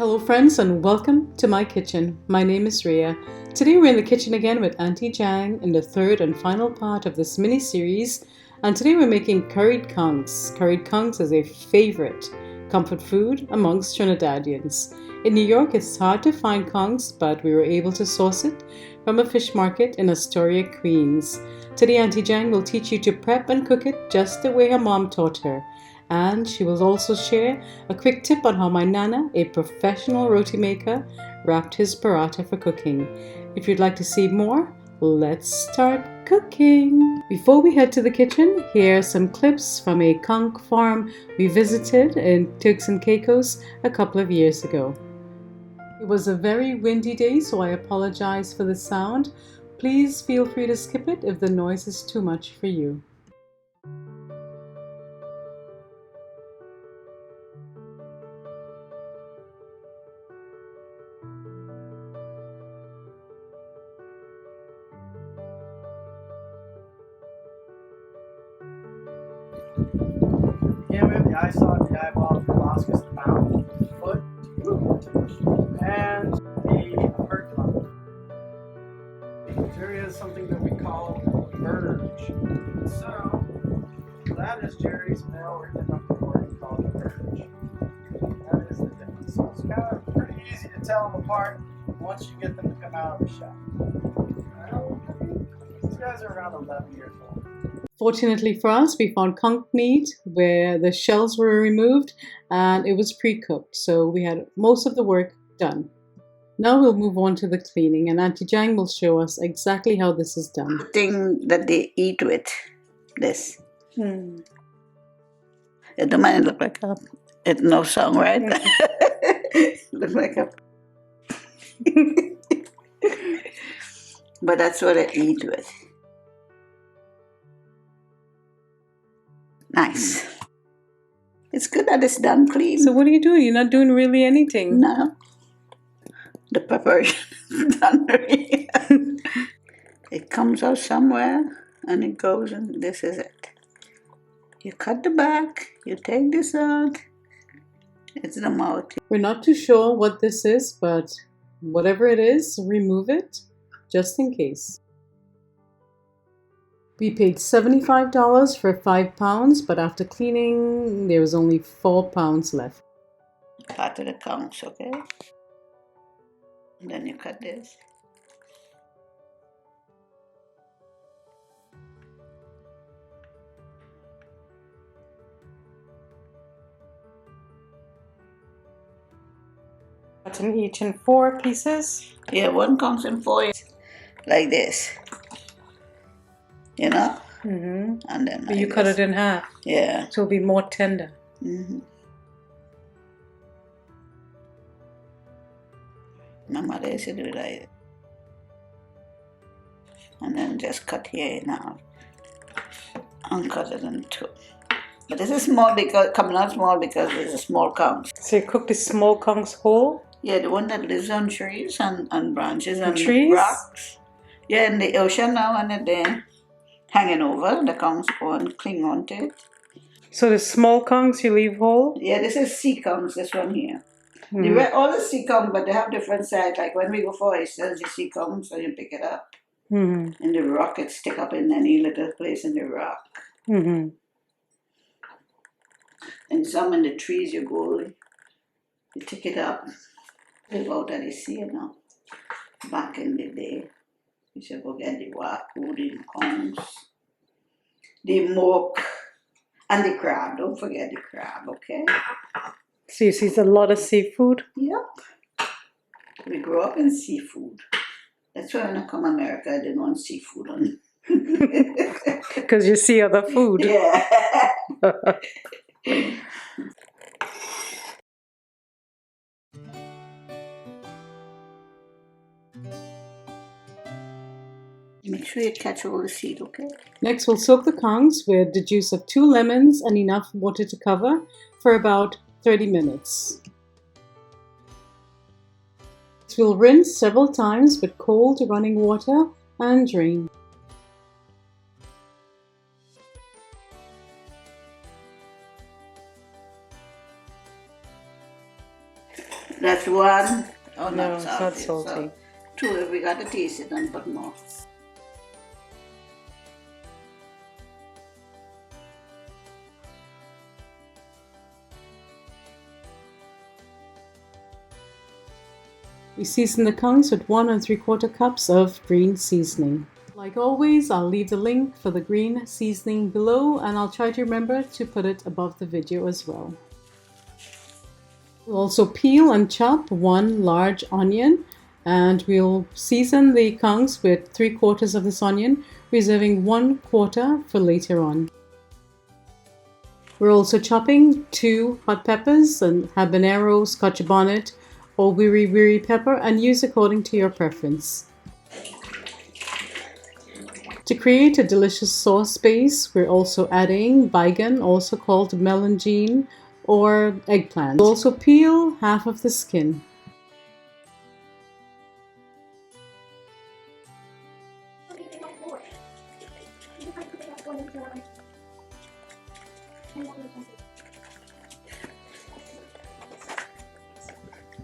Hello friends and welcome to my kitchen. My name is Rhea. Today we're in the kitchen again with Auntie Jang in the third and final part of this mini-series, and today we're making curried conchs. Curried conchs is a favorite comfort food amongst Trinidadians. In New York it's hard to find conchs, but we were able to source it from a fish market in Astoria, Queens. Today Auntie Jang will teach you to prep and cook it just the way her mom taught her. And she will also share a quick tip on how my nana, a professional roti maker, wrapped his paratha for cooking. If you'd like to see more, let's start cooking. Before we head to the kitchen, here are some clips from a conch farm we visited in Turks and Caicos a couple of years ago. It was a very windy day, so I apologize for the sound. Please feel free to skip it if the noise is too much for you. Yeah, we have the eyesore, the eyeball, the proboscis, the mouth, the foot, and the hurt lump. Jerry has something that we call a verge. So, that is Jerry's male reproductive organ called a verge. That is the difference. So it's kind of pretty easy to tell them apart once you get them to come out of the shell. These guys are around 11 years old. Fortunately for us, we found conch meat where the shells were removed and it was pre-cooked, so we had most of the work done. Now we'll move on to the cleaning, and Auntie Jang will show us exactly how this is done. The thing that they eat with this. It don't mind look like a, it's no song, right? Look like a but that's what I eat with. Nice. It's good that it's done clean. So what are you doing? You're not doing really anything. No. The preparation is done already. It comes out somewhere and it goes, and this is it. You cut the back, you take this out, it's the mouth. We're not too sure what this is, but whatever it is, remove it just in case. We paid $75 for 5 pounds, but after cleaning, there was only 4 pounds left. Part of the conchs, okay? And then you cut this. Cut them each in 4 pieces. Yeah, one comes in 4, like this. You know? Mm-hmm. And then But you cut it in half. Yeah. So it'll be more tender. Mm-hmm. My mother used to do that. And then just cut here now. And cut it in 2. But this is small because, coming out small because there's a small conch. So you cook the small conchs whole? Yeah, the one that lives on trees and branches and trees? rocks. Yeah, in the ocean now, and they're hanging over. The conchs go and cling onto it. So the small conchs you leave whole? Yeah, this is sea conchs, this one here. Mm-hmm. All the sea conchs, but they have different sides. Like when we go for oysters, you sea conchs, so you pick it up. Mm-hmm. And the rock, it stick up in any little place in the rock. Mm-hmm. And some in the trees, you go, you take it up. Live out at the sea, you know. Back in the day, you should go get the wood in conchs, the moke, and the crab. Don't forget the crab, okay? So you see a lot of seafood? Yep. We grew up in seafood. That's why when I come to America, I didn't want seafood on. Because you see other food. Yeah. Make sure you catch all the seed, okay? Next, we'll soak the conchs with the juice of 2 lemons and enough water to cover for about 30 minutes. We'll rinse several times with cold running water and drain. That's one. Oh, No, not it's not salty. salty. So, two, we got to taste it and put more. We season the conchs with 1 3/4 cups of green seasoning. Like always, I'll leave the link for the green seasoning below, and I'll try to remember to put it above the video as well. We'll also peel and chop 1 large onion, and we'll season the conchs with 3/4 of this onion, reserving 1/4 for later on. We're also chopping 2 hot peppers, and habanero, scotch bonnet, or wiri wiri pepper, and use according to your preference. To create a delicious sauce base, we're also adding baigan, also called melangine or eggplant. We'll also peel half of the skin.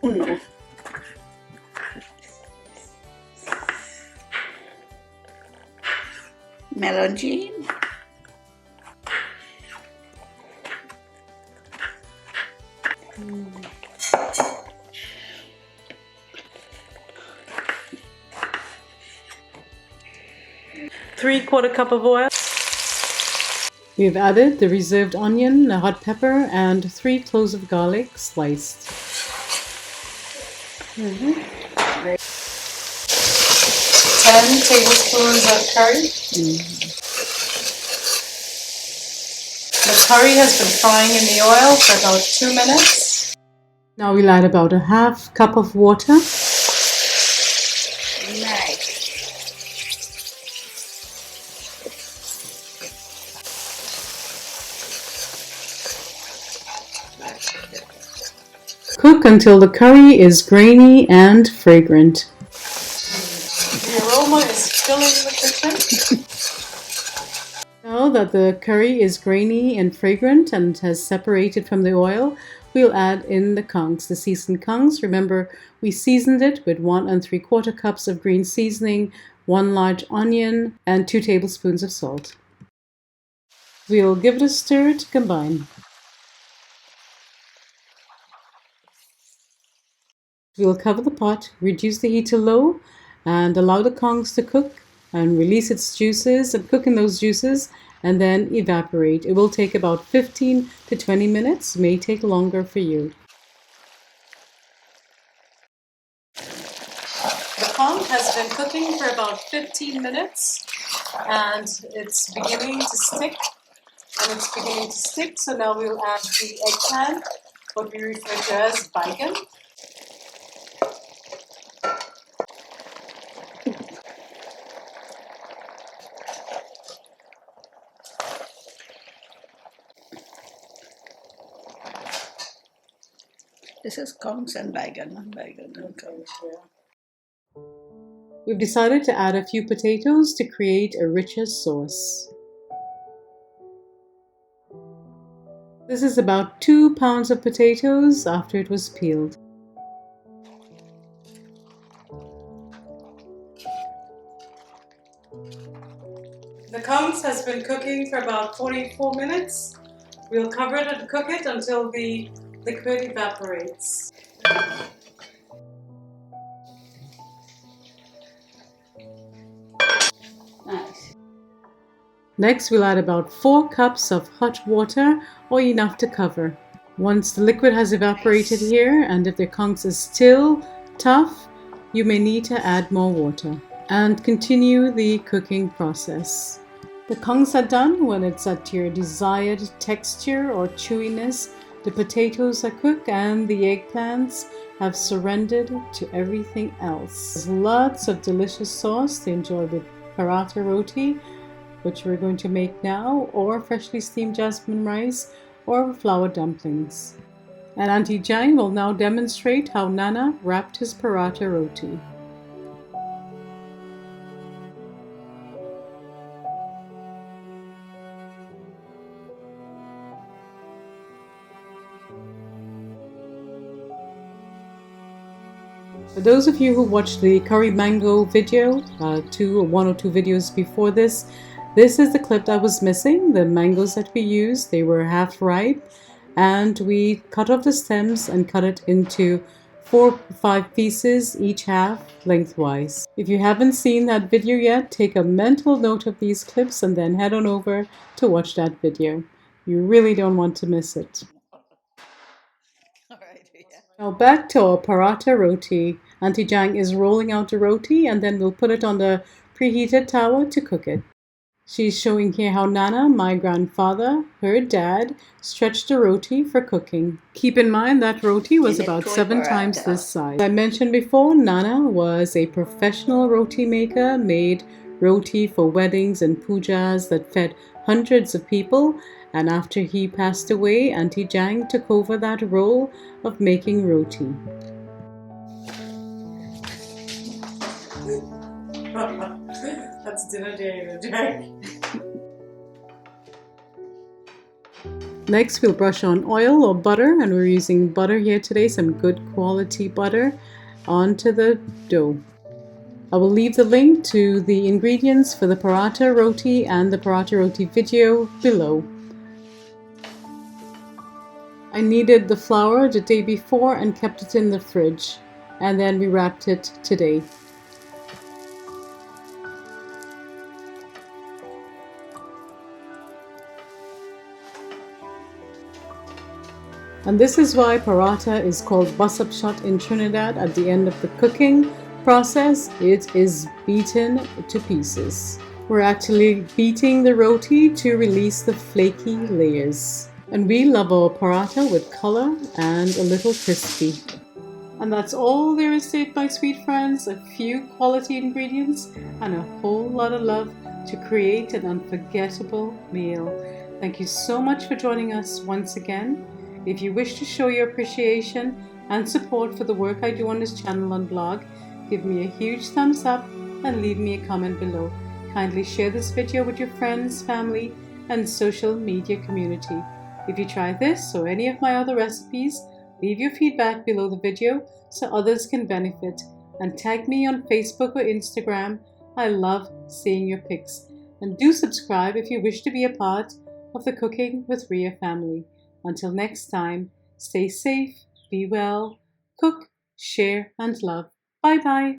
No. Melangine. Three-quarter cup of oil. We've added the reserved onion, a hot pepper, and 3 cloves of garlic sliced. 10 tablespoons of curry. The curry has been frying in the oil for about 2 minutes. Now we'll add about a half cup of water. Nice. Cook until the curry is grainy and fragrant. The aroma is filling the kitchen. Now that the curry is grainy and fragrant and has separated from the oil, we'll add in the conchs, the seasoned conchs. Remember, we seasoned it with 1 3/4 cups of green seasoning, 1 large onion, and 2 tablespoons of salt. We'll give it a stir to combine. We'll cover the pot, reduce the heat to low, and allow the conchs to cook and release its juices and cook in those juices and then evaporate. It will take about 15 to 20 minutes, may take longer for you. The conch has been cooking for about 15 minutes and it's beginning to stick. So now we'll add the eggplant, what we refer to as baigan. This is conchs and baigan, not baigan and conchs. We've decided to add a few potatoes to create a richer sauce. This is about 2 pounds of potatoes after it was peeled. The conchs has been cooking for about 44 minutes. We'll cover it and cook it until the liquid evaporates. Nice. Next, we'll add about 4 cups of hot water, or enough to cover. Once the liquid has evaporated here, and if the conchs is still tough, you may need to add more water and continue the cooking process. The conchs are done when it's at your desired texture or chewiness. The potatoes are cooked and the eggplants have surrendered to everything else. There's lots of delicious sauce to enjoy with Paratha Roti, which we're going to make now, or freshly steamed jasmine rice, or flour dumplings. And Auntie Jang will now demonstrate how Nana wrapped his Paratha Roti. For those of you who watched the curry mango video, one or two videos before this, this is the clip that was missing. The mangoes that we used, they were half ripe, and we cut off the stems and cut it into 4 or 5 pieces, each half lengthwise. If you haven't seen that video yet, take a mental note of these clips and then head on over to watch that video. You really don't want to miss it. Now back to our paratha roti. Auntie Jang is rolling out the roti and then we'll put it on the preheated tawa to cook it. She's showing here how Nana, my grandfather, her dad, stretched the roti for cooking. Keep in mind that roti was about 7 times this size. As I mentioned before, Nana was a professional roti maker, made roti for weddings and pujas that fed hundreds of people, and after he passed away, Auntie Jang took over that role of making roti. That's dinner day, Jack. Next, we'll brush on oil or butter, and we're using butter here today, some good quality butter, onto the dough. I will leave the link to the ingredients for the paratha roti and the paratha roti video below. I kneaded the flour the day before and kept it in the fridge, and then we wrapped it today. And this is why paratha is called bus-up shot in Trinidad. At the end of the cooking process, it is beaten to pieces. We're actually beating the roti to release the flaky layers. And we love our paratha with color and a little crispy. And that's all there is to it, my sweet friends. A few quality ingredients and a whole lot of love to create an unforgettable meal. Thank you so much for joining us once again. If you wish to show your appreciation and support for the work I do on this channel and blog, give me a huge thumbs up and leave me a comment below. Kindly share this video with your friends, family, and social media community. If you try this or any of my other recipes, leave your feedback below the video so others can benefit, and tag me on Facebook or Instagram. I love seeing your pics. And do subscribe if you wish to be a part of the Cooking with Rhea family. Until next time, stay safe, be well, cook, share, and love. Bye bye.